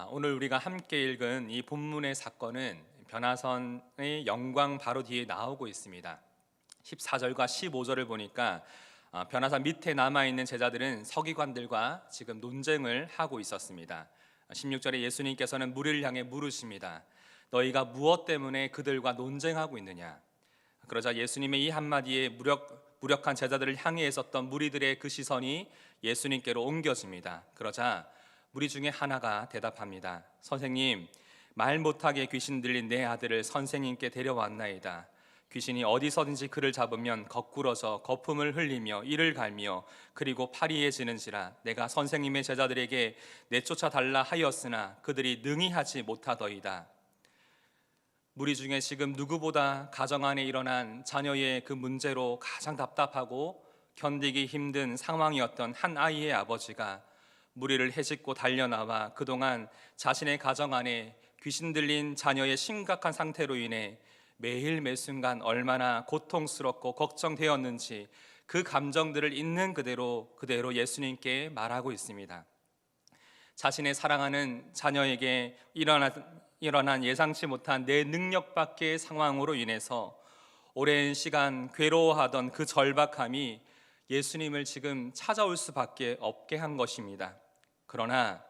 오늘 우리가 함께 읽은 이 본문의 사건은 변화선의 영광 바로 뒤에 나오고 있습니다. 14절과 15절을 보니까 변화산 밑에 남아있는 제자들은 서기관들과 지금 논쟁을 하고 있었습니다. 16절에 예수님께서는 무리를 향해 물으십니다. 너희가 무엇 때문에 그들과 논쟁하고 있느냐? 그러자 예수님의 이 한마디에 무력한 제자들을 향해 있었던 무리들의 그 시선이 예수님께로 옮겨집니다. 그러자 무리 중에 하나가 대답합니다. 선생님, 말 못하게 귀신 들린 내 아들을 선생님께 데려왔나이다. 귀신이 어디서든지 그를 잡으면 거꾸러져 거품을 흘리며 이를 갈며 그리고 파리해지는지라. 내가 선생님의 제자들에게 내쫓아 달라 하였으나 그들이 능히 하지 못하더이다. 무리 중에 지금 누구보다 가정 안에 일어난 자녀의 그 문제로 가장 답답하고 견디기 힘든 상황이었던 한 아이의 아버지가 무리를 헤집고 달려나와 그동안 자신의 가정 안에 귀신 들린 자녀의 심각한 상태로 인해 매일 매순간 얼마나 고통스럽고 걱정되었는지 그 감정들을 있는 그대로 예수님께 말하고 있습니다. 자신의 사랑하는 자녀에게 일어난 예상치 못한 내 능력 밖의 상황으로 인해서 오랜 시간 괴로워하던 그 절박함이 예수님을 지금 찾아올 수밖에 없게 한 것입니다. 그러나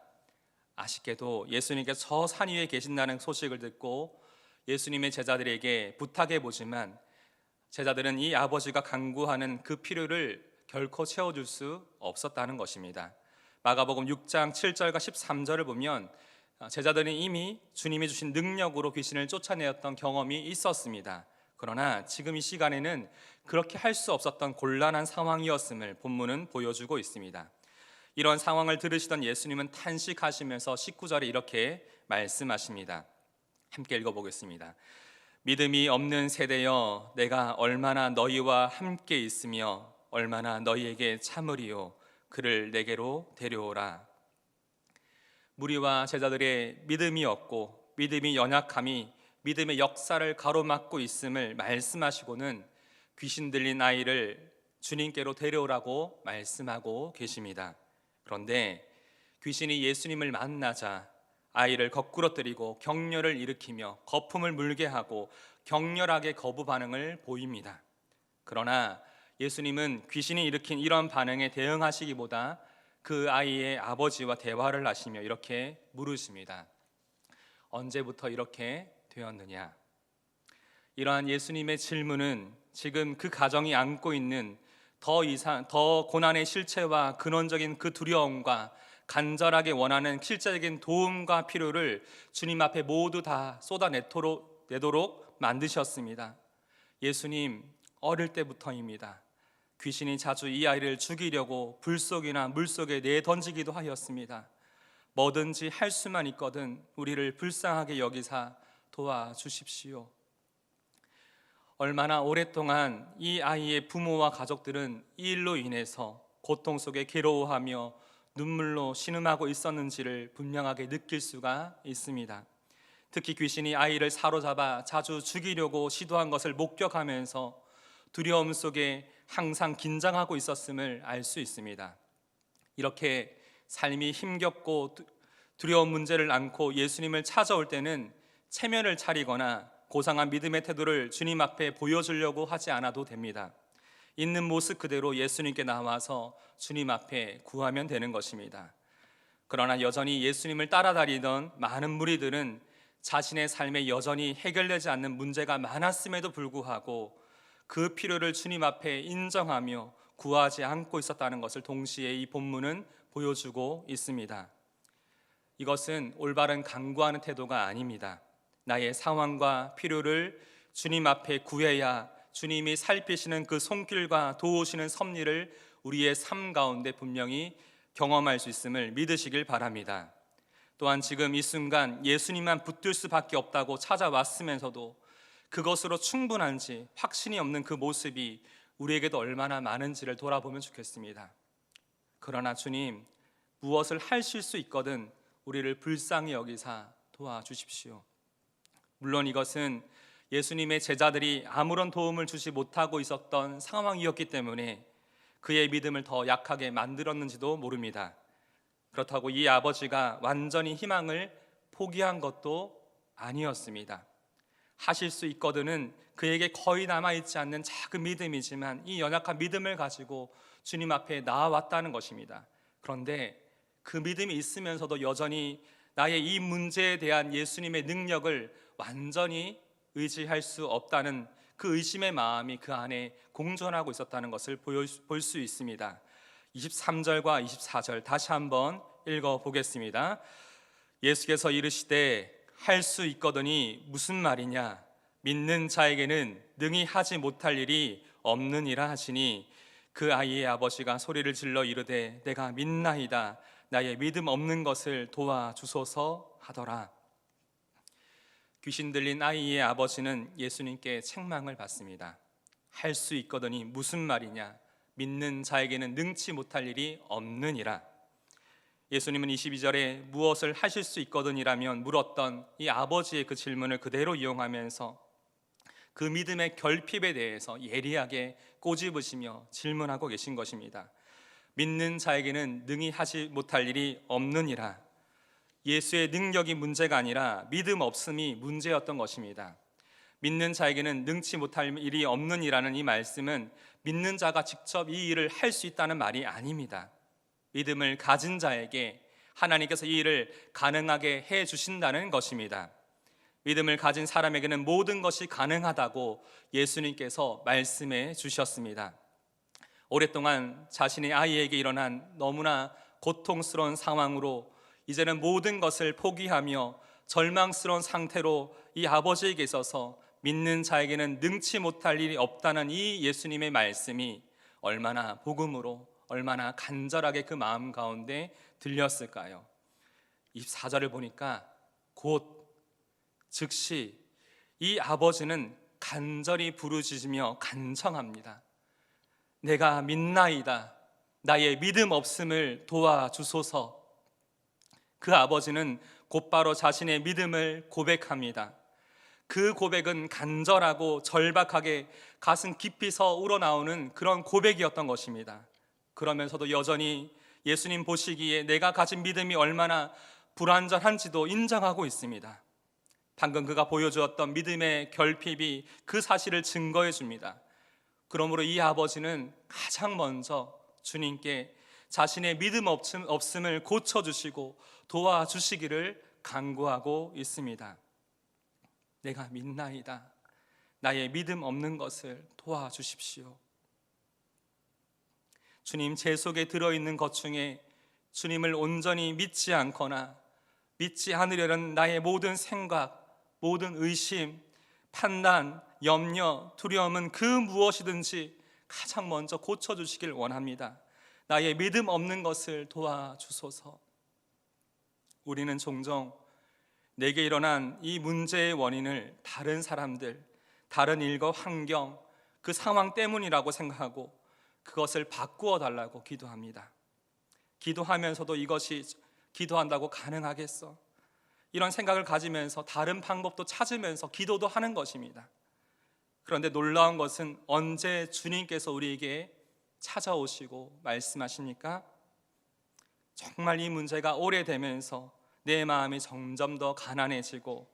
아쉽게도 예수님께서 저 산 위에 계신다는 소식을 듣고 예수님의 제자들에게 부탁해 보지만 제자들은 이 아버지가 간구하는 그 필요를 결코 채워줄 수 없었다는 것입니다. 마가복음 6장 7절과 13절을 보면 제자들은 이미 주님이 주신 능력으로 귀신을 쫓아내었던 경험이 있었습니다. 그러나 지금 이 시간에는 그렇게 할 수 없었던 곤란한 상황이었음을 본문은 보여주고 있습니다. 이런 상황을 들으시던 예수님은 탄식하시면서 19절에 이렇게 말씀하십니다. 함께 읽어보겠습니다. 믿음이 없는 세대여, 내가 얼마나 너희와 함께 있으며 얼마나 너희에게 참으리요. 그를 내게로 데려오라. 무리와 제자들의 믿음이 없고 믿음이 연약함이 믿음의 역사를 가로막고 있음을 말씀하시고는 귀신 들린 아이를 주님께로 데려오라고 말씀하고 계십니다. 그런데 귀신이 예수님을 만나자 아이를 거꾸러뜨리고 격렬을 일으키며 거품을 물게 하고 격렬하게 거부 반응을 보입니다. 그러나 예수님은 귀신이 일으킨 이런 반응에 대응하시기보다 그 아이의 아버지와 대화를 하시며 이렇게 물으십니다. 언제부터 이렇게 되었느냐? 이러한 예수님의 질문은 지금 그 가정이 안고 있는 더 고난의 실체와 근원적인 그 두려움과 간절하게 원하는 실제적인 도움과 필요를 주님 앞에 모두 다 쏟아내도록 만드셨습니다. 예수님, 어릴 때부터입니다. 귀신이 자주 이 아이를 죽이려고 불 속이나 물 속에 내던지기도 하였습니다. 뭐든지 할 수만 있거든 우리를 불쌍하게 여기사 도와주십시오. 얼마나 오랫동안 이 아이의 부모와 가족들은 이 일로 인해서 고통 속에 괴로워하며 눈물로 신음하고 있었는지를 분명하게 느낄 수가 있습니다. 특히 귀신이 아이를 사로잡아 자주 죽이려고 시도한 것을 목격하면서 두려움 속에 항상 긴장하고 있었음을 알 수 있습니다. 이렇게 삶이 힘겹고 두려운 문제를 안고 예수님을 찾아올 때는 체면을 차리거나 고상한 믿음의 태도를 주님 앞에 보여주려고 하지 않아도 됩니다. 있는 모습 그대로 예수님께 나와서 주님 앞에 구하면 되는 것입니다. 그러나 여전히 예수님을 따라다니던 많은 무리들은 자신의 삶에 여전히 해결되지 않는 문제가 많았음에도 불구하고 그 필요를 주님 앞에 인정하며 구하지 않고 있었다는 것을 동시에 이 본문은 보여주고 있습니다. 이것은 올바른 간구하는 태도가 아닙니다. 나의 상황과 필요를 주님 앞에 구해야 주님이 살피시는 그 손길과 도우시는 섭리를 우리의 삶 가운데 분명히 경험할 수 있음을 믿으시길 바랍니다. 또한 지금 이 순간 예수님만 붙들 수밖에 없다고 찾아왔으면서도 그것으로 충분한지 확신이 없는 그 모습이 우리에게도 얼마나 많은지를 돌아보면 좋겠습니다. 그러나 주님, 무엇을 하실 수 있거든 우리를 불쌍히 여기사 도와주십시오. 물론 이것은 예수님의 제자들이 아무런 도움을 주지 못하고 있었던 상황이었기 때문에 그의 믿음을 더 약하게 만들었는지도 모릅니다. 그렇다고 이 아버지가 완전히 희망을 포기한 것도 아니었습니다. 하실 수 있거든은 그에게 거의 남아있지 않는 작은 믿음이지만 이 연약한 믿음을 가지고 주님 앞에 나아왔다는 것입니다. 그런데 그 믿음이 있으면서도 여전히 나의 이 문제에 대한 예수님의 능력을 완전히 의지할 수 없다는 그 의심의 마음이 그 안에 공존하고 있었다는 것을 볼 수 있습니다. 23절과 24절 다시 한번 읽어보겠습니다. 예수께서 이르시되 할 수 있거더니 무슨 말이냐, 믿는 자에게는 능히 하지 못할 일이 없느니라 하시니 그 아이의 아버지가 소리를 질러 이르되 내가 믿나이다, 나의 믿음 없는 것을 도와주소서 하더라. 귀신 들린 아이의 아버지는 예수님께 책망을 받습니다. 할 수 있거더니 무슨 말이냐, 믿는 자에게는 능치 못할 일이 없느니라. 예수님은 22절에 무엇을 하실 수 있거든이라면 물었던 이 아버지의 그 질문을 그대로 이용하면서 그 믿음의 결핍에 대해서 예리하게 꼬집으시며 질문하고 계신 것입니다. 믿는 자에게는 능히 하지 못할 일이 없느니라. 예수의 능력이 문제가 아니라 믿음 없음이 문제였던 것입니다. 믿는 자에게는 능치 못할 일이 없느니라는 이 말씀은 믿는 자가 직접 이 일을 할 수 있다는 말이 아닙니다. 믿음을 가진 자에게 하나님께서 이 일을 가능하게 해 주신다는 것입니다. 믿음을 가진 사람에게는 모든 것이 가능하다고 예수님께서 말씀해 주셨습니다. 오랫동안 자신의 아이에게 일어난 너무나 고통스러운 상황으로 이제는 모든 것을 포기하며 절망스러운 상태로 이 아버지에게 있어서 믿는 자에게는 능치 못할 일이 없다는 이 예수님의 말씀이 얼마나 복음으로 얼마나 간절하게 그 마음 가운데 들렸을까요? 24절을 보니까 곧 즉시 이 아버지는 간절히 부르짖으며 간청합니다. 내가 믿나이다, 나의 믿음 없음을 도와주소서. 그 아버지는 곧바로 자신의 믿음을 고백합니다. 그 고백은 간절하고 절박하게 가슴 깊이서 우러나오는 그런 고백이었던 것입니다. 그러면서도 여전히 예수님 보시기에 내가 가진 믿음이 얼마나 불완전한지도 인정하고 있습니다. 방금 그가 보여주었던 믿음의 결핍이 그 사실을 증거해 줍니다. 그러므로 이 아버지는 가장 먼저 주님께 자신의 믿음 없음을 고쳐주시고 도와주시기를 간구하고 있습니다. 내가 믿나이다, 나의 믿음 없는 것을 도와주십시오. 주님, 제 속에 들어있는 것 중에 주님을 온전히 믿지 않거나 믿지 않으려는 나의 모든 생각, 모든 의심, 판단, 염려, 두려움은 그 무엇이든지 가장 먼저 고쳐주시길 원합니다. 나의 믿음 없는 것을 도와주소서. 우리는 종종 내게 일어난 이 문제의 원인을 다른 사람들, 다른 일과 환경, 그 상황 때문이라고 생각하고 그것을 바꾸어 달라고 기도합니다. 기도하면서도 이것이 기도한다고 가능하겠어? 이런 생각을 가지면서 다른 방법도 찾으면서 기도도 하는 것입니다. 그런데 놀라운 것은 언제 주님께서 우리에게 찾아오시고 말씀하십니까? 정말 이 문제가 오래되면서 내 마음이 점점 더 가난해지고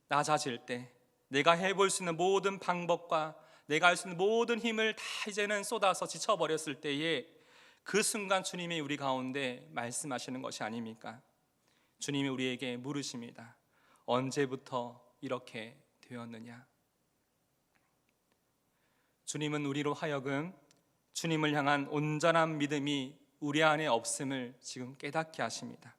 낮아질 때 내가 해볼 수 있는 모든 방법과 내가 할 수 있는 모든 힘을 다 이제는 쏟아서 지쳐버렸을 때에 그 순간 주님이 우리 가운데 말씀하시는 것이 아닙니까? 주님이 우리에게 물으십니다. 언제부터 이렇게 되었느냐? 주님은 우리로 하여금 주님을 향한 온전한 믿음이 우리 안에 없음을 지금 깨닫게 하십니다.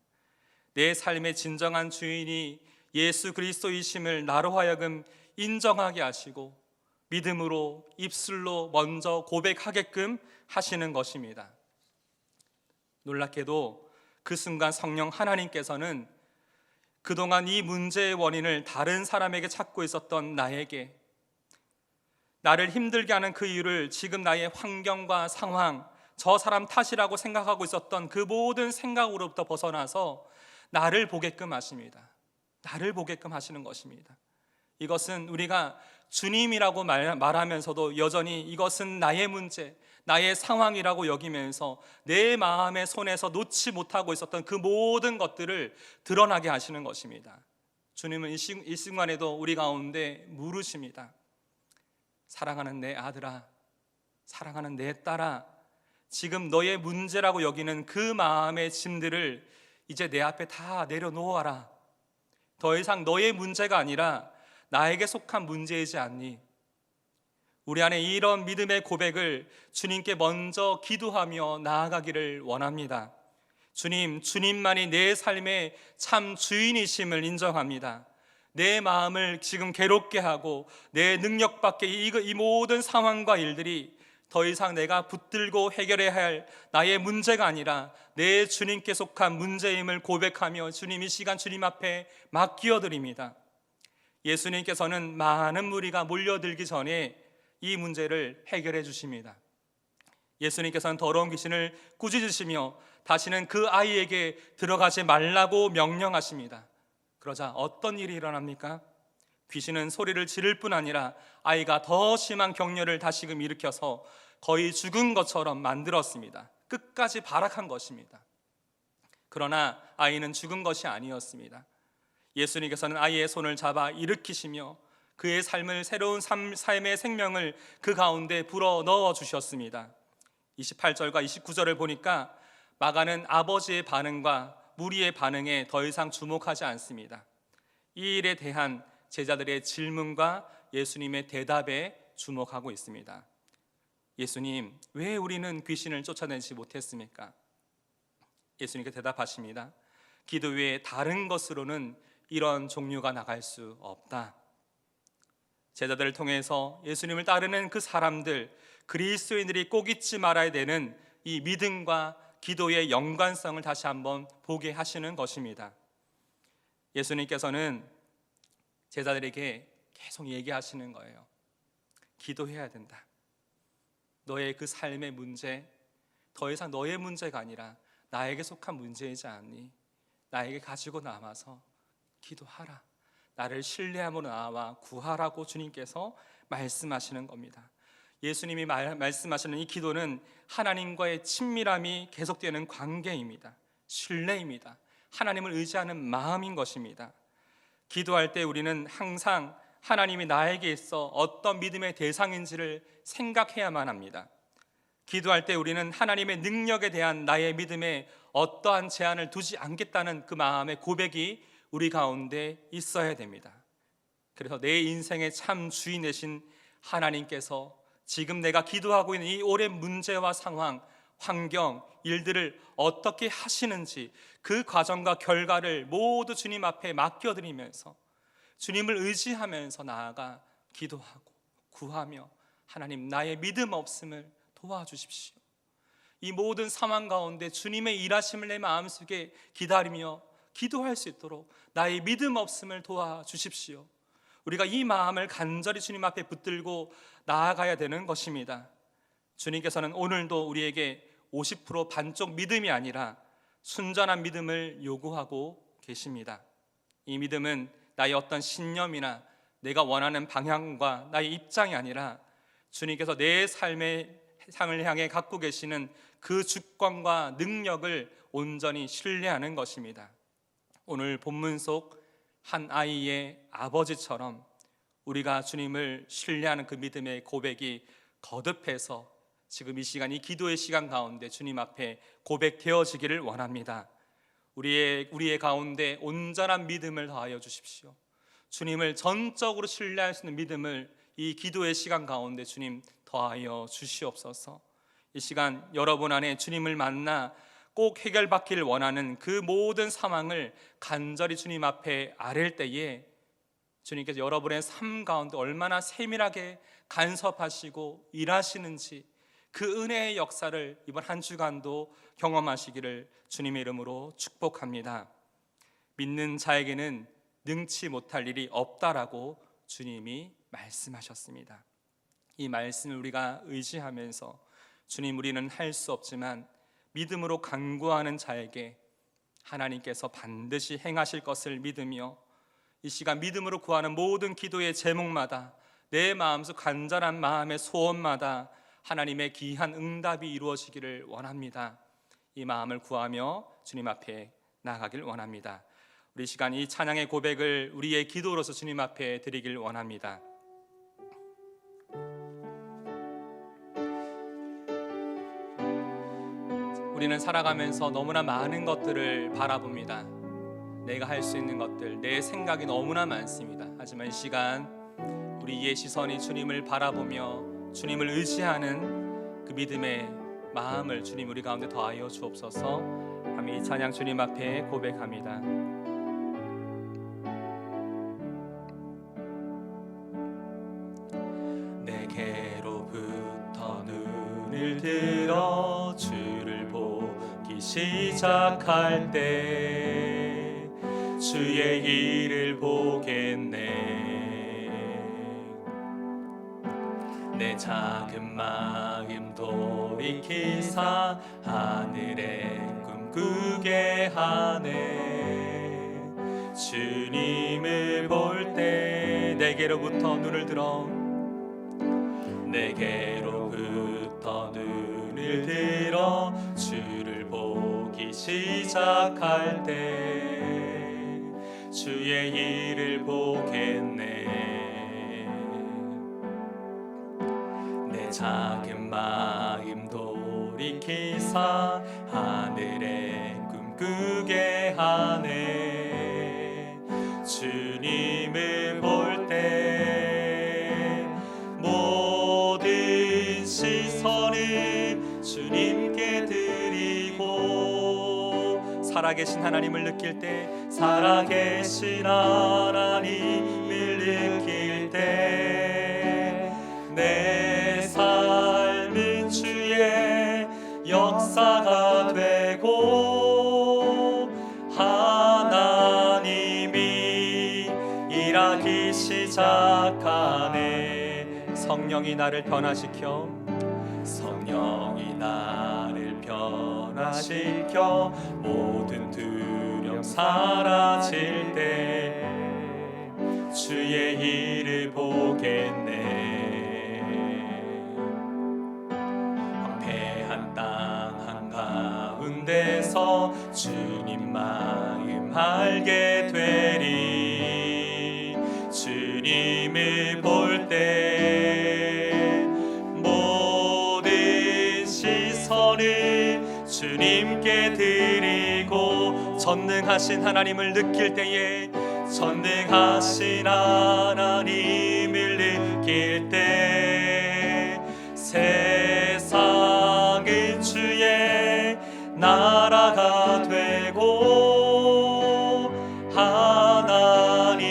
내 삶의 진정한 주인이 예수 그리스도이심을 나로 하여금 인정하게 하시고 믿음으로 입술로 먼저 고백하게끔 하시는 것입니다. 놀랍게도 그 순간 성령 하나님께서는 그동안 이 문제의 원인을 다른 사람에게 찾고 있었던 나에게, 나를 힘들게 하는 그 이유를 지금 나의 환경과 상황, 저 사람 탓이라고 생각하고 있었던 그 모든 생각으로부터 벗어나서 나를 보게끔 하십니다. 나를 보게끔 하시는 것입니다. 이것은 우리가 주님이라고 말하면서도 여전히 이것은 나의 문제, 나의 상황이라고 여기면서 내 마음의 손에서 놓지 못하고 있었던 그 모든 것들을 드러나게 하시는 것입니다. 주님은 이 순간에도 우리 가운데 물으십니다. 사랑하는 내 아들아, 사랑하는 내 딸아, 지금 너의 문제라고 여기는 그 마음의 짐들을 이제 내 앞에 다 내려놓아라. 더 이상 너의 문제가 아니라 나에게 속한 문제이지 않니? 우리 안에 이런 믿음의 고백을 주님께 먼저 기도하며 나아가기를 원합니다. 주님, 주님만이 내 삶의 참 주인이심을 인정합니다. 내 마음을 지금 괴롭게 하고 내 능력 밖의 이 모든 상황과 일들이 더 이상 내가 붙들고 해결해야 할 나의 문제가 아니라 내 주님께 속한 문제임을 고백하며 주님, 이 시간 주님 앞에 맡겨드립니다. 예수님께서는 많은 무리가 몰려들기 전에 이 문제를 해결해 주십니다. 예수님께서는 더러운 귀신을 꾸짖으시며 다시는 그 아이에게 들어가지 말라고 명령하십니다. 그러자 어떤 일이 일어납니까? 귀신은 소리를 지를 뿐 아니라 아이가 더 심한 격려를 다시금 일으켜서 거의 죽은 것처럼 만들었습니다. 끝까지 발악한 것입니다. 그러나 아이는 죽은 것이 아니었습니다. 예수님께서는 아이의 손을 잡아 일으키시며 그의 삶을 새로운 삶의 생명을 그 가운데 불어 넣어 주셨습니다. 28절과 29절을 보니까 마가는 아버지의 반응과 무리의 반응에 더 이상 주목하지 않습니다. 이 일에 대한 제자들의 질문과 예수님의 대답에 주목하고 있습니다. 예수님, 왜 우리는 귀신을 쫓아내지 못했습니까? 예수님께 대답하십니다. 기도 외에 다른 것으로는 이런 종류가 나갈 수 없다. 제자들을 통해서 예수님을 따르는 그 사람들, 그리스도인들이 꼭 잊지 말아야 되는 이 믿음과 기도의 연관성을 다시 한번 보게 하시는 것입니다. 예수님께서는 제자들에게 계속 얘기하시는 거예요. 기도해야 된다. 너의 그 삶의 문제, 더 이상 너의 문제가 아니라 나에게 속한 문제이지 않니? 나에게 가지고 남아서 기도하라. 나를 신뢰함으로 나와 구하라고 주님께서 말씀하시는 겁니다. 예수님이 말씀하시는 이 기도는 하나님과의 친밀함이 계속되는 관계입니다. 신뢰입니다. 하나님을 의지하는 마음인 것입니다. 기도할 때 우리는 항상 하나님이 나에게 있어 어떤 믿음의 대상인지를 생각해야만 합니다. 기도할 때 우리는 하나님의 능력에 대한 나의 믿음에 어떠한 제한을 두지 않겠다는 그 마음의 고백이 우리 가운데 있어야 됩니다. 그래서 내 인생의 참 주인 되신 하나님께서 지금 내가 기도하고 있는 이 오랜 문제와 상황, 환경, 일들을 어떻게 하시는지 그 과정과 결과를 모두 주님 앞에 맡겨드리면서 주님을 의지하면서 나아가 기도하고 구하며 하나님, 나의 믿음 없음을 도와주십시오. 이 모든 상황 가운데 주님의 일하심을 내 마음속에 기다리며 기도할 수 있도록 나의 믿음 없음을 도와주십시오. 우리가 이 마음을 간절히 주님 앞에 붙들고 나아가야 되는 것입니다. 주님께서는 오늘도 우리에게 50% 반쪽 믿음이 아니라 순전한 믿음을 요구하고 계십니다. 이 믿음은 나의 어떤 신념이나 내가 원하는 방향과 나의 입장이 아니라 주님께서 내 삶의 상을 향해 갖고 계시는 그 주권과 능력을 온전히 신뢰하는 것입니다. 오늘 본문 속 한 아이의 아버지처럼 우리가 주님을 신뢰하는 그 믿음의 고백이 거듭해서 지금 이 시간, 이 기도의 시간 가운데 주님 앞에 고백되어지기를 원합니다. 우리의 가운데 온전한 믿음을 더하여 주십시오. 주님을 전적으로 신뢰할 수 있는 믿음을 이 기도의 시간 가운데 주님 더하여 주시옵소서. 이 시간 여러분 안에 주님을 만나 꼭 해결받기를 원하는 그 모든 상황을 간절히 주님 앞에 아랠 때에 주님께서 여러분의 삶 가운데 얼마나 세밀하게 간섭하시고 일하시는지 그 은혜의 역사를 이번 한 주간도 경험하시기를 주님의 이름으로 축복합니다. 믿는 자에게는 능치 못할 일이 없다라고 주님이 말씀하셨습니다. 이 말씀을 우리가 의지하면서 주님, 우리는 할 수 없지만 믿음으로 간구하는 자에게 하나님께서 반드시 행하실 것을 믿으며 이 시간 믿음으로 구하는 모든 기도의 제목마다 내 마음속 간절한 마음의 소원마다 하나님의 귀한 응답이 이루어지기를 원합니다. 이 마음을 구하며 주님 앞에 나아가길 원합니다. 우리 시간 이 찬양의 고백을 우리의 기도로서 주님 앞에 드리길 원합니다. 우리는 살아가면서 너무나 많은 것들을 바라봅니다. 내가 할 수 있는 것들, 내 생각이 너무나 많습니다. 하지만 이 시간 우리의 시선이 주님을 바라보며 주님을 의지하는 그 믿음의 마음을 주님 우리 가운데 더하여 주옵소서. 함께 이 찬양 주님 앞에 고백합니다. 내게로부터 눈을 들어 주를 보기 시작할 때 주의 일을 보겠네. 내 작은 마음 돌이키사 하늘에 꿈꾸게 하네. 주님을 볼 때 내게로부터 눈을 들어 내게로부터 눈을 들어 주를 보기 시작할 때 주의 일을 보겠네. 내 작은 마음 돌이키사 하늘에 꿈꾸게 하네. 주님을 볼 때 모든 시선을 주님께 드리고 살아계신 하나님을 느낄 때 살아계신 하나님을 느낄 때 내 삶은 주의 역사가 되고 하나님이 일하기 시작하네. 성령이 나를 변화시켜 성령이 나를 변화시켜 모든 두려움 사라질 때 주의 일을 보겠네. 황폐한 땅 한가운데서 주님 마음 알게 되리. 주님을 볼 때 모든 시선을 주님께 드리고 전능하신 하나님을 느낄 때에 전능하신 하나님을 느낄 때 세상은 주의 나라가 되고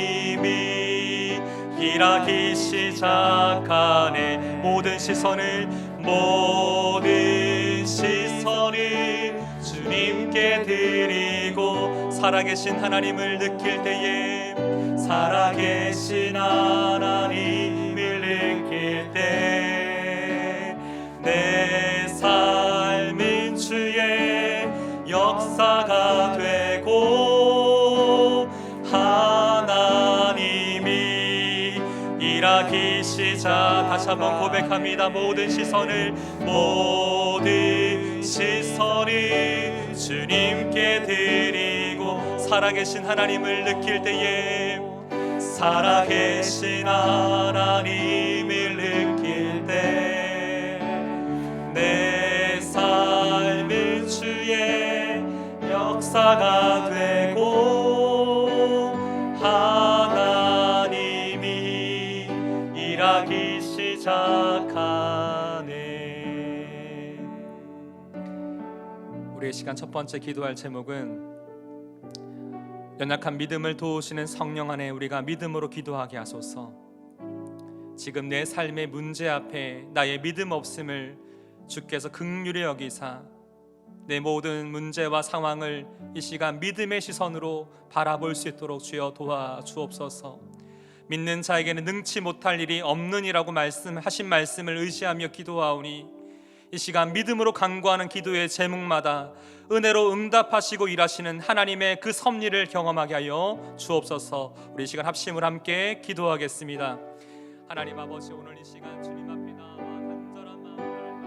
하나님이 일하기 시작하네. 모든 시선을 주님께 드리고 살아계신 하나님을 느낄 때에 살아계신 하나님을 느낄 때 내 삶은 주의 역사가 되고 하나님이 일하기 시작. 다시 한번 고백합니다. 모든 시선을 주님께 드리고 살아계신 하나님을 느낄 때에 살아계신 하나님을 느낄 때 내 삶은 주의 역사가 되고 하나님이 일하기 시작하네. 우리의 시간 첫 번째 기도할 제목은 연약한 믿음을 도우시는 성령 안에 우리가 믿음으로 기도하게 하소서. 지금 내 삶의 문제 앞에 나의 믿음 없음을 주께서 긍휼히 여기사 내 모든 문제와 상황을 이 시간 믿음의 시선으로 바라볼 수 있도록 주여 도와주옵소서. 믿는 자에게는 능치 못할 일이 없느니라고 말씀하신 말씀을 의지하며 기도하오니 이 시간 믿음으로 간구하는 기도의 제목마다 은혜로 응답하시고 일하시는 하나님의 그 섭리를 경험하게 하여 주옵소서. 우리 이 시간 합심을 함께 기도하겠습니다. 하나님 아버지, 오늘 이 시간 주님 앞에 나와 간절한 마음을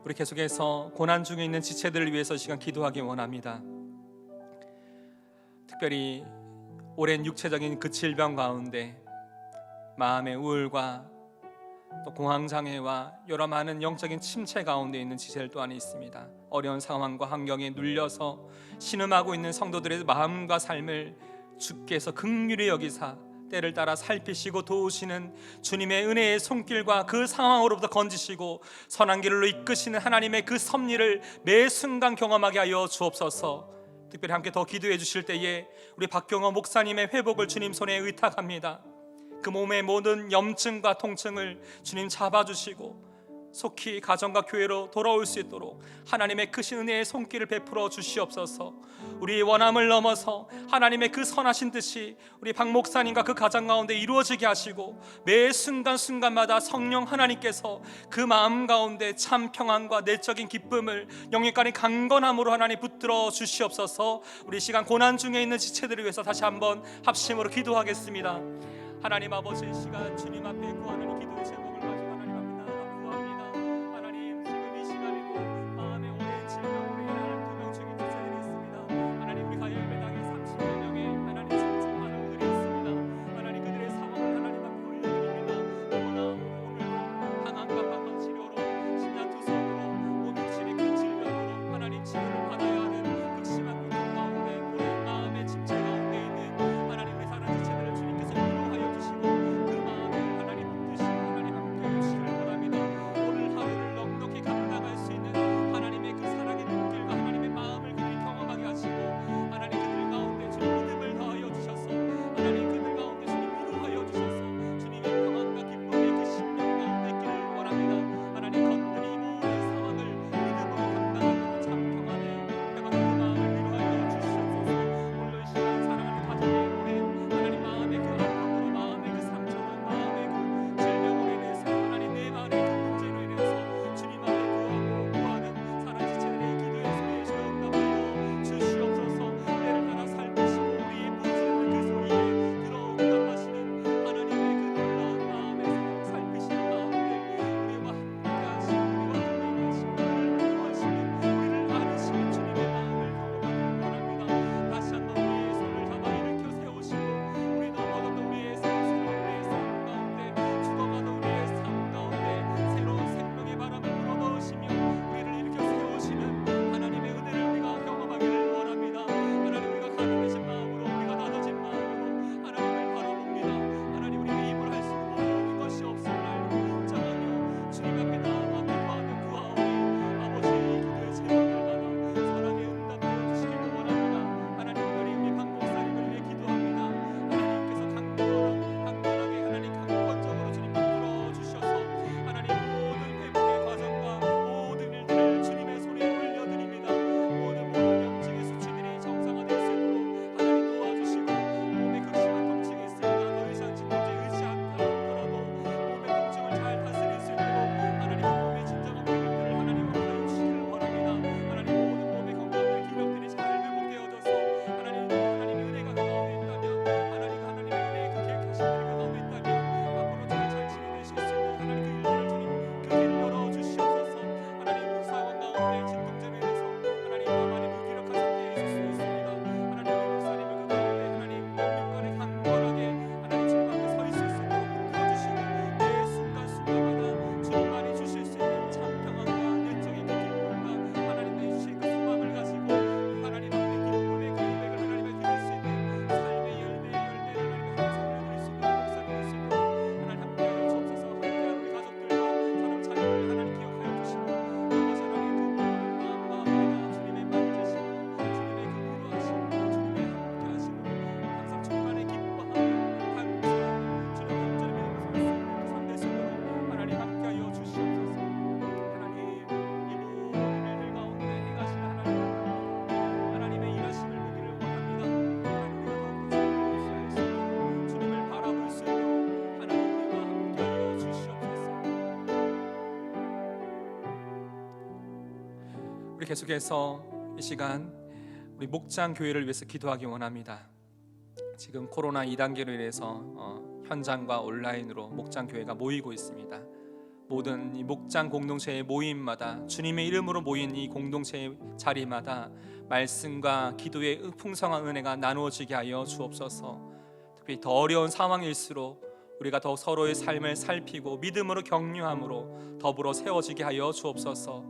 우리 계속해서 고난 중에 있는 지체들을 위해서 이 시간 기도하기 원합니다. 특별히 오랜 육체적인 그 질병 가운데 마음의 우울과 또 공황장애와 여러 많은 영적인 침체 가운데 있는 지체들 또한 있습니다. 어려운 상황과 환경에 눌려서 신음하고 있는 성도들의 마음과 삶을 주께서 긍휼히 여기사 때를 따라 살피시고 도우시는 주님의 은혜의 손길과 그 상황으로부터 건지시고 선한 길로 이끄시는 하나님의 그 섭리를 매 순간 경험하게 하여 주옵소서. 특별히 함께 더 기도해 주실 때에 우리 박경호 목사님의 회복을 주님 손에 의탁합니다. 그 몸의 모든 염증과 통증을 주님 잡아주시고 속히 가정과 교회로 돌아올 수 있도록 하나님의 크신 은혜의 손길을 베풀어 주시옵소서. 우리의 원함을 넘어서 하나님의 그 선하신 뜻이 우리 박 목사님과 그 가정 가운데 이루어지게 하시고 매 순간순간마다 성령 하나님께서 그 마음 가운데 참 평안과 내적인 기쁨을 영육간의 강건함으로 하나님 붙들어 주시옵소서. 우리 시간 고난 중에 있는 지체들을 위해서 다시 한번 합심으로 기도하겠습니다. 하나님 아버지, 이 시간 주님 앞에 구하는 기도의 제목을 가지고 하나님 앞에 나아가 구합니다. 하나님, 지금 이 시간에도 마음에 오랜 질병으로 인한 두명 중인 지체들이 있습니다. 하나님, 우리 가야 예배당에 30여 명의 하나님 중증 환우들이 있습니다. 하나님, 그들의 상황을 하나님 앞에 올려드립니다. 너무나 오늘도 항암과 방광 치료로 심장 투석으로 모든 질의 큰 질병으로 하나님 치료를 받아야 하는 극심한 고통 가운데 오랜 마음의 침체 가운데 있는 하나님 우리 사랑 지체들을 주님께서 위로하여 주시고 그 마음을 하나님 붙드시고 하나님 함께 해주시길 원합니다. 오늘 하루를 넉넉히 감당할 수 있는 하나님의 그 사랑의 눈길과 하나님의 마음을 그들이 경험하게 하시고 하나님 그들 가운데 주님 믿음을 더하여 주셔서 하나님 그들 가운데 주님 위로하여 주셔서 주님의 평안과 기쁨의 그 심령 가운데 있기를 원합니다. 하나님 건드리 모든 상황을 믿음으로 감당하고 참 평안에 평안한 그 마음을 위로하여 주시옵소서. 오늘 이 시간 사랑하는 가정의 오랜 하나님 마음의 그 아픔으로 마음의 그 상처로 마음의 그 질병으로 인해서 하나님 내 마음의 그 문제로 인해서 주님 앞에 구하는 사랑 지체들의 기도의 소리에 응답하여 주시옵소서. 때를 따라 살피시고 우리의 부르짖는 그 소리에 들어응답하시는 하나님의 그 놀라운 마음의 살피시는 가운데 우리와 함께하시고 우리와 동행하시고 우리를 위로하시는 우리를 안으시는 주님의 마음을 경험하길 원합니다. 다시 한번 우리의 손을 잡아 일으켜 세우시고 우리 넘어졌던 우리의 삶 가운데 죽어가던 우리의 삶 가운데 새로운 생명의 바람을 불어넣으시며 우리를 일으켜 세우시는 하나님의 은혜를 우리가 경험하기를 원합니다. 하나님, 우리가 가난해진 마음으로 우리가 낮아진 마음으로 하나님을 바라봅니다. 하나님, 우리가 입을 할 수 있는 모든 것이 없음을 알고 인정하며 주님 앞에 나아가 기도하는 구하오니 아버지의 이 기도의 제목들마다 선하게 응답하여 주시기를 원합니다. 하나님, 특별히 우리 박 목사님을 위해 기도합니다. 하나님께서 강건하게 하나님 강건적으로 주님 붙들어 주셔서 하나님 모든 회복의 과정과 모든 일들을 주님의 손에 올려드립니다. 모든 염증의 수치들이 정상화될 수 있도록 하나님 도와주시고 몸에 극심한 통증이 있습니다. 더 이상 진통제 의지 않더라도 몸의 통증을 잘 다스릴 수 있도록 하나님 그 몸의 진정한 기력들을 하나님 허락하여 주시기를 원합니다. 하나님 모든 몸의 건강들 기력들이 잘 회복되어져서 하나님의 은혜가 그 가운데 있다면 하나님의 은혜의 그 계획하신 일이 그 가운데 있다면 앞으로 잘 치료되실 수 있는 하나님 그 일들을 주님 그 길을 열어주시옵소서. 하나님 그 상황 가운데 진통제로 인해서 하나님 많이 무기력한 상태에 있을 수 있습니다. 하나님 우리 목사님을 그 가운데 하나님 영육간에 강건하게 하나님 주님 앞에 서 있을 수 있도록 붙들어주시고 매 순간순간마다 주님만이 주실 수 있는 참 평안과 내적인 그 기쁨과 하나님의 주실 그 소망을 가지고 하나님 앞에 기쁨의 그 고백을 하나님께 드릴 수 있는 삶의 열매를 하나님께 항상 올려드릴 수 있는 목사 되실 수 있도록 하나님 함께하여 주옵소서. 함께하는 우리 가족들과 사랑 자녀를 하나님 기억하여 주시고 아버지 하나님 그 모든 마음마다 주님의 만지시고 주님의 그 위로하시고 주님의 함께하심으로 항상 주님만의 기뻐하며 감사하며 주님 온전히 믿음으로 살 수 있는 그 삶 되시도록 하나님 함께하여 주시옵소서. 하나님 이 모든 일들 가운데 행하시는 하나님의 일하심을 보기를 원합니다. 하나님 우리가 더욱더 주님을 의지할 수 있도록 주님을 바라볼 수 있도록 하나님 우리와 함께하여 주시옵소서. 우리 계속해서 이 시간 우리 목장 교회를 위해서 기도하기 원합니다. 지금 코로나 2단계로 인해서 현장과 온라인으로 목장 교회가 모이고 있습니다. 모든 이 목장 공동체의 모임마다 주님의 이름으로 모인 이 공동체의 자리마다 말씀과 기도의 풍성한 은혜가 나누어지게 하여 주옵소서. 특히 더 어려운 상황일수록 우리가 더 서로의 삶을 살피고 믿음으로 격려함으로 더불어 세워지게 하여 주옵소서.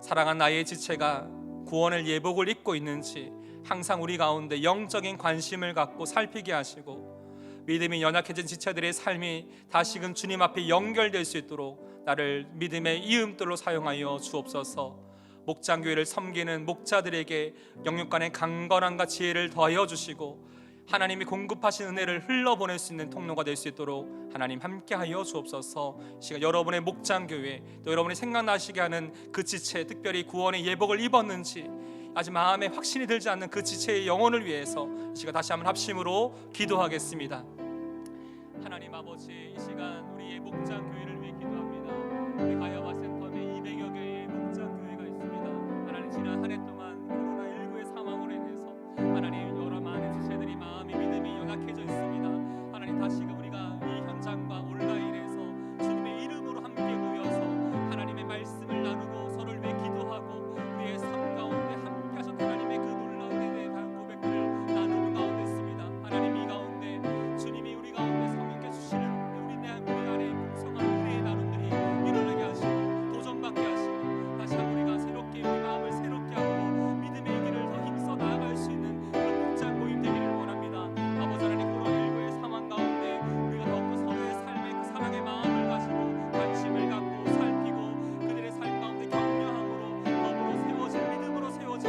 사랑한 나의 지체가 구원의 예복을 입고 있는지 항상 우리 가운데 영적인 관심을 갖고 살피게 하시고, 믿음이 연약해진 지체들의 삶이 다시금 주님 앞에 연결될 수 있도록 나를 믿음의 이음돌로 사용하여 주옵소서. 목장교회를 섬기는 목자들에게 영육간의 강건함과 지혜를 더하여 주시고, 하나님이 공급하신 은혜를 흘러보낼 수 있는 통로가 될 수 있도록 하나님 함께하여 주옵소서. 시간 여러분의 목장교회, 또 여러분이 생각나시게 하는 그 지체, 특별히 구원의 예복을 입었는지 아직 마음에 확신이 들지 않는 그 지체의 영혼을 위해서 이 시간 다시 한번 합심으로 기도하겠습니다. 하나님 아버지, 이 시간 우리의 목장교회를 위해 기도합니다. 우리 가야와 센터 내 200여 개의 목장교회가 있습니다. 하나님, 지난 한 해 동안 코로나19의 상황으로 인해서 하나님 여러 많은 지체들이 마음이 믿음이 연약해져 있습니다. 하나님, 다시금 우리가 이 현장과 온라인에서 주님의 이름으로 함께 모여서 하나님의 말씀을 나누고 서로를 위해 기도하고 우리의 삶 가운데 함께 하셨던 하나님의 그 놀라운 은혜에 대한 고백들을 나누는 가운데 있습니다. 하나님, 이 가운데 주님이 우리 가운데 성령께 주시는 우리 안에 풍성한 은혜의 나눔들이 일어나게 하시고 도전받게 하시고 다시 한번 우리가 새롭게 우리 마음을 새롭게 하고 믿음의 길을 더 힘써 나아갈 수 있는 그런 목장 모임 되기를 원합니다. 아버지 하나님, 코로나19의 상황 가운데 우리가 더욱더 서로의 삶의 그 사랑의 마음을 가지고 관심을 갖고 살피고 그들의 삶 가운데 격려함으로 더불어 세워질 믿음으로 세워질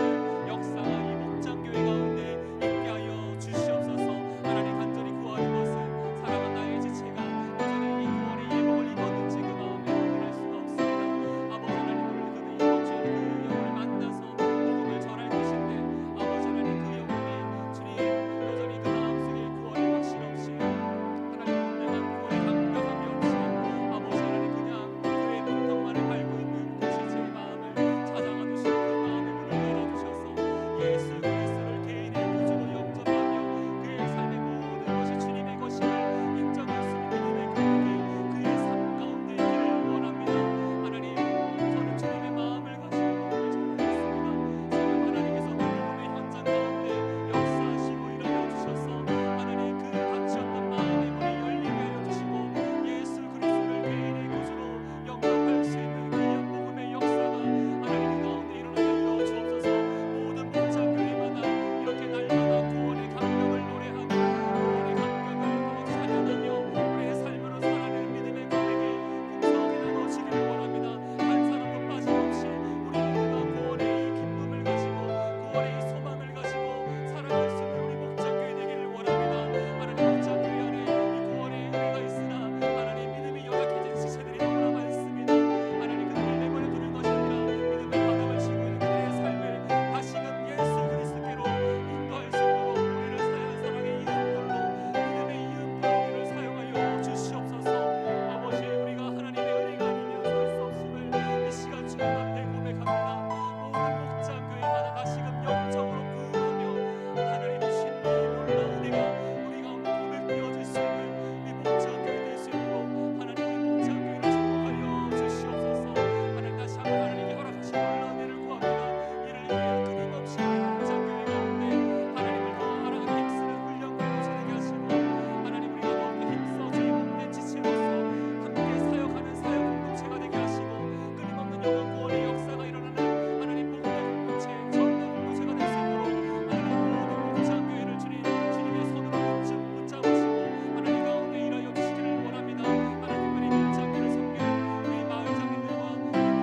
역사가 이 목장교회 가운데 있게 하여 주시옵소서. 하나님, 간절히 구하는 것은 사랑한 나의 지체가 여전히 이 구원의 예복을 입었는지 그 마음에 확인할 수가 없습니다. 아버지 하나님, 오늘 그는 이번 주에 그 영혼을 만나서 복음을 전할 것인데 아버지 하나님, 그 영혼이 주님 여전히 그 마음속에 구원의 확신 없이 하나님 분명한 구원의 감격함이 없이 아버지 하나님 그냥 그의 문턱만을 밟고 있는 그 지체의 마음을 찾아가 주시고 그 마음의 문을 열어주셔서 예수 그리스도를 개인의 구주로 영접하며 그의 삶의 모든 것이 주님의 것임을 인정할 수 있는 믿음의 교육이 그의 삶 가운데 있기를 원합니다. 하나님, 저는 주님의 마음을 가지고 복음을 전하겠습니다. 지금 하나님께서 그 복음의 현장 가운데 역사하시고 일어나 주셔서 하나님 그 닫혔던 마음의 문이 열리게 하여 주시고 예수 그리스도를 개인의 구주로 영접할 수 있는 귀한 복음의 역사가 하나님 그 가운데 일어나게 하여 주옵소서. 모든 목장교회마다 이렇게 날마다 구원의 감격을 노래하고 구원의 감격을 더 찬양하며 우리의 삶으로 살아내는 믿음의 고백이 풍성하게 나눠지기를 원합니다. 한 사람도 빠짐없이 우리 모두가 구원의 이 기쁨을 가지고 구원의 이 소망을 가지고 살아갈 수 있는 우리 목장교회 되기를 원합니다. 하나님, 목장교회 안에 이 구원의 은혜가 있으나 하나님 믿음이 연약해진 지체들이 너무나 많습니다. 하나님, 그들을 내버려 두는 것이 아니라 믿음의 바닥을 치고 있는 그들의 삶을 다시금 예수 그리스도께로 인도할 수 있도록 우리를 사랑의 이음돌로 믿음의 이음돌로 사용하여 주시옵소서. 아버지, 우리가 하나님의 은혜가 아니면 설 수 없음을 이 시간 주님 앞에 고백합니다. 모든 목장교회마다 다시금 영적으로 부흥하며 하나님 주신 이 놀라운 은혜가 우리 가운데 고백되어질 수 있는 이 목장교회 될 수 있도록 하나님 우리 목장교회를 축복하여 주시옵소서. 하나님, 다시 한번 하나님께 허락하신 놀라운 은혜를 구합니다. 이를 위하여 끊임없이 우리 목장교회 가운데 하나님을 더 알아가기 힘쓰는 훈련과 도전하게 하시고 하나님, 우리가 더욱더 힘써 주의 몸된 지체로서 함께 사역하는 사역 공동체가 되게 하시고 끊임없는 영혼 구원의 역사가 일어나는 하나님 복음의 공동체, 전도 공동체가 될 수 있도록 하나님 모든 목장교회를 주님의 손으로 붙잡으시고 하나님 가운데 일하여 주시기를 원합니다. 하나님, 특별히 목장교회를 섬기는 우리 마을장님들과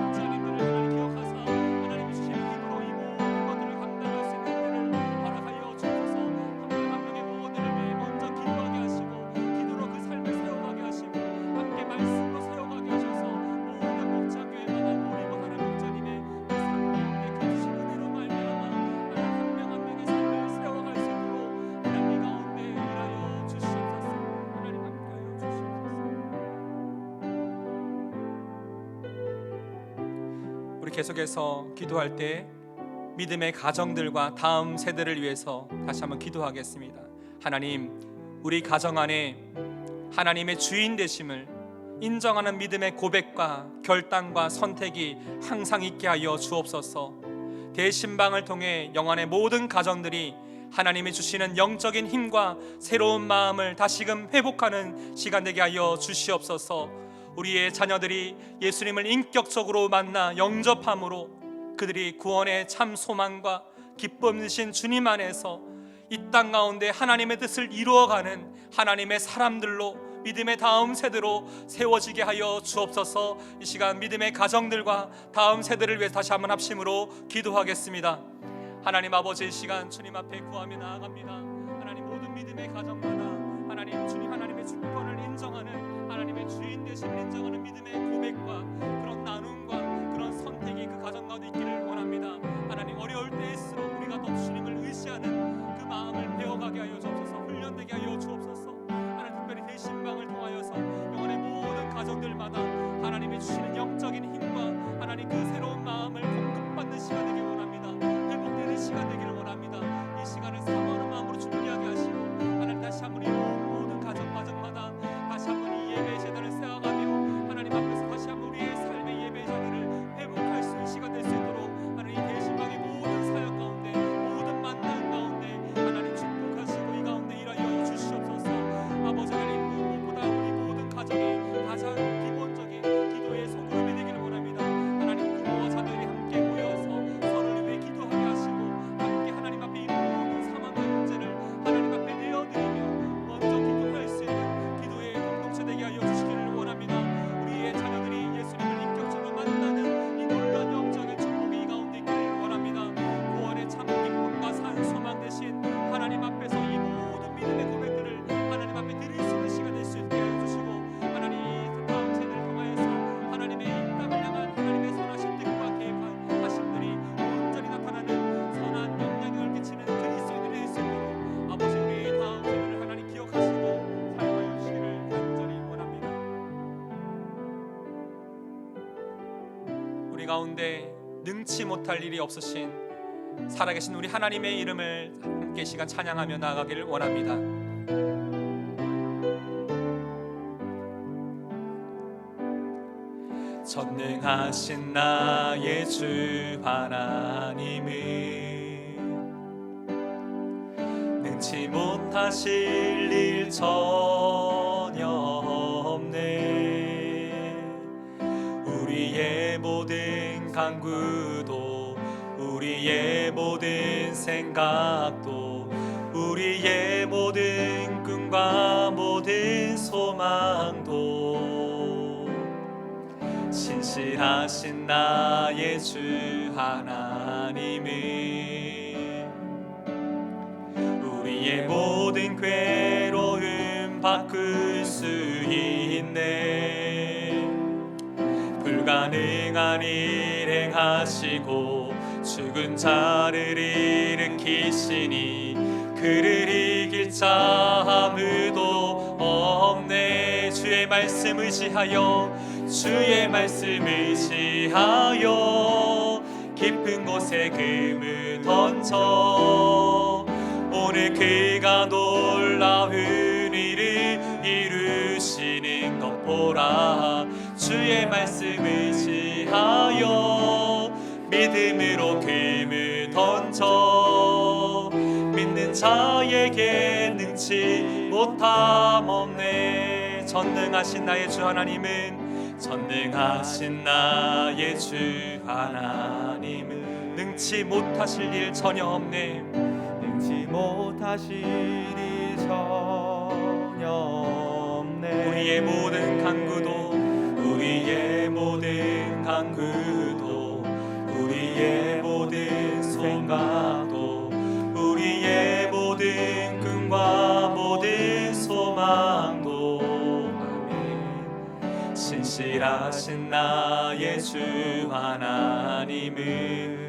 목장님들을 하나님 기억하사 하나님 주신 힘으로 이 모든 것들을 감당할 수 있는 은혜를 허락하여 주셔서 한 명 한 명의 모든을 위해 먼저 기도하게 하시고 기도로 그 삶을 세워가게 하시고 함께 말씀으로 세워가게 하셔서 모든 목장교회마다 모리고 하나님 목자님의 그 삶 가운데 그 주신 은혜로 말미암아 하나님 한 명 한 명의 삶을 세워갈 수 있도록 하나님 이 가운데 일하여 주시옵소서. 하나님 함께하여 주시옵소서. 우리 계속해서 기도할 때 믿음의 가정들과 다음 세대를 위해서 다시 한번 기도하겠습니다. 하나님, 우리 가정 안에 하나님의 주인 되심을 인정하는 믿음의 고백과 결단과 선택이 항상 있게 하여 주옵소서. 대신방을 통해 영안의 모든 가정들이 하나님이 주시는 영적인 힘과 새로운 마음을 다시금 회복하는 시간 되게 하여 주시옵소서. 우리의 자녀들이 예수님을 인격적으로 만나 영접함으로 그들이 구원의 참 소망과 기쁨이신 주님 안에서 이 땅 가운데 하나님의 뜻을 이루어가는 하나님의 사람들로, 믿음의 다음 세대로 세워지게 하여 주옵소서. 이 시간 믿음의 가정들과 다음 세대를 위해 다시 한번 합심으로 기도하겠습니다. 하나님 아버지, 이 시간 주님 앞에 구하며 나아갑니다. 하나님 모든 믿음의 가정마다 하나님 주님 하나님의 주권을 인정하는, 하나님의 주인 되심을 인정하는 믿음의 고백과 그런 나눔과 그런 선택이 그 가정 가운데 있기를 원합니다. 하나님 어려울 때일수록 우리가 더 주님을 의지하는 그 마음을 배워가게 하여 주옵소서. 훈련되게 하여 주옵소서. 하나님 특별히 대신방을 통하여서 영혼의 모든 가정들마다 하나님이 주시는 영적인 힘과 하나님 그 새로운 마음을 공급받는 시간 되길 원합니다. 회복되는 시간 되기를 원합니다. 이 시간을 사모하는 마음으로 준비하게 하시고 하나님 다시 한번 이 모든 가정마다 다시 한번 이 예배의 제단을 세워가며 하나님 앞에서 다시 한번 우리의 삶의 예배의 자리를 회복할 수 있는 시간 될 수 있도록 하나님 이 대신방의 모든 사역 가운데 모든 만남 가운데 하나님 축복하시고 이 가운데 일하여 주시옵소서. 아버지 하나님, 무엇보다 우리 모든 가정이 가장 기본적인 기도의 소그룹이 되기를 원합니다. 하나님 부모와 자녀들이 함께 모여서 서로를 위해 기도하게 하시고 함께 하나님 앞에 이 모든 상황과 문제를 하나님 앞에 내어드리며 먼저 기도할 수 있는 기도의 공동체 되게 하여 주시기를 원합니다. 우리의 자녀들이 예수님을 인격적으로 만나는 이 놀라운 영적인 축복이 이 가운데 있기를 원합니다. 구원의 참 기쁨과 산 소망 대신 하나님 앞에서 이 모든 믿음의 고백들을 하나님 앞에 드릴 수 있는 시간 될 수 있게 해주시고 하나님 이 다음 세대를 통하여서 하나님의 이 땅을 향한 하나님의 선하신 뜻과 계획하심들이 온전히 나타나는 선한 영향력을 끼치는 그리스도인들이 될 수 있도록 아버지 우리의 다음 세대를 하나님 기억하시고 사용하여 주시기를 간절히 원합니다. 우리 가운데 능치 못할 일이 없으신 살아계신 우리 하나님의 이름을 함께 이 시간 찬양하며 나아가기를 원합니다. 전능하신 나의 주 하나님은 능치 못하실 일 전혀 없네. 우리의 모든 간구도 우리의 모든 생각도 우리의 모든 꿈과 모든 소망도 신실하신 나의 주 하나님은 우리의 모든 괴로움 바꿀 수 있네. 불가능한 일 행하시고 죽은 자를 일으키시니 그를 이길 자 아무도 없네. 주의 말씀 의지하여 주의 말씀 의지하여 깊은 곳에 금을 던져 오늘 그가 놀라운 일을 이루시는 것 보라. 주의 말씀 의지하여 믿음으로 금을 던져 믿는 자에게 능치 못함 없네. 전능하신 나의 주 하나님은 전능하신 나의 주 하나님은 능치 못하실 일 전혀 없네. 능치 못하실 일 전혀 없네. 우리의 모든 간구도 우리의 모든 간구도 우리의 모든 생각도 우리의 모든 꿈과 모든 소망도 아멘. 신실하신 나의 주 하나님은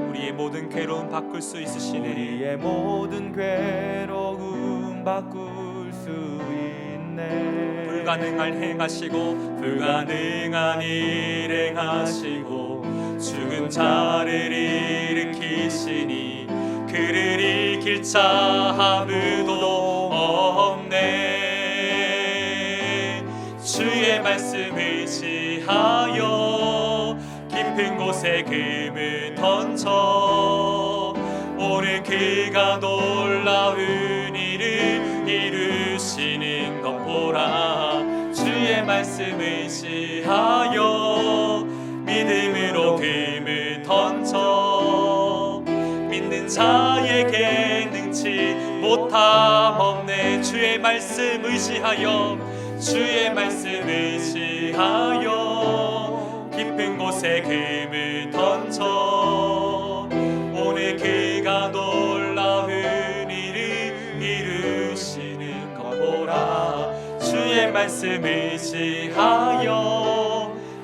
우리의 모든 괴로움 바꿀 수 있으시네. 우리의 모든 괴로움 바꿀 수 있네. 불가능할 행하시고 불가능한 일 행하시고 죽은 자를 일으키시니 그를 이길 자 아무도 없네. 주의 말씀 의지하여 깊은 곳에 금을 던져 오늘 그가 놀라운 일을 이루시는 것 보라. 주의 말씀 의지하여 믿음으로 금을 던져 믿는 자에게 능치 못함 없네. 주의 말씀 의지하여 주의 말씀 의지하여 깊은 곳에 금을 던져 오늘 그가 놀라운 일을 이루시는 것 보라. 주의 말씀 의지하여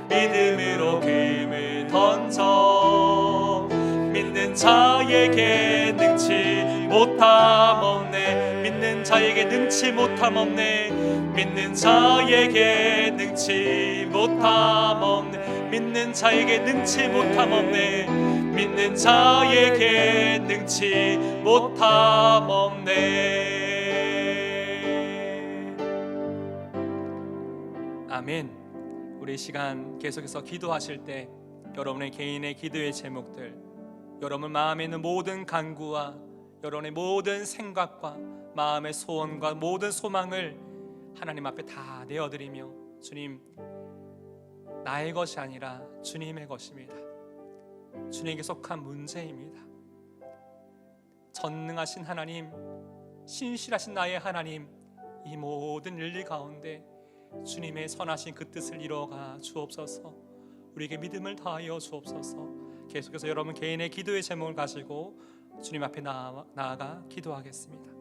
믿음으로 금을 던져 믿는 자에게 능치 못함 없네. 믿는 자에게 능치 못함 없네. 믿는 자에게 능치 못함 없네. 믿는 자에게 능치 못함 없네. 믿는 자에게 능치 못함 없네. 아멘. 우리 이 시간 계속해서 기도하실 때 여러분의 개인의 기도의 제목들, 여러분 마음에 있는 모든 간구와 여러분의 모든 생각과 마음의 소원과 모든 소망을 하나님 앞에 다 내어드리며 주님, 나의 것이 아니라 주님의 것입니다. 주님에게 속한 문제입니다. 전능하신 하나님, 신실하신 나의 하나님, 이 모든 일리 가운데 주님의 선하신 그 뜻을 이루어가 주옵소서. 우리에게 믿음을 다하여 주옵소서. 계속해서 여러분 개인의 기도의 제목을 가지고 주님 앞에 나아가 기도하겠습니다.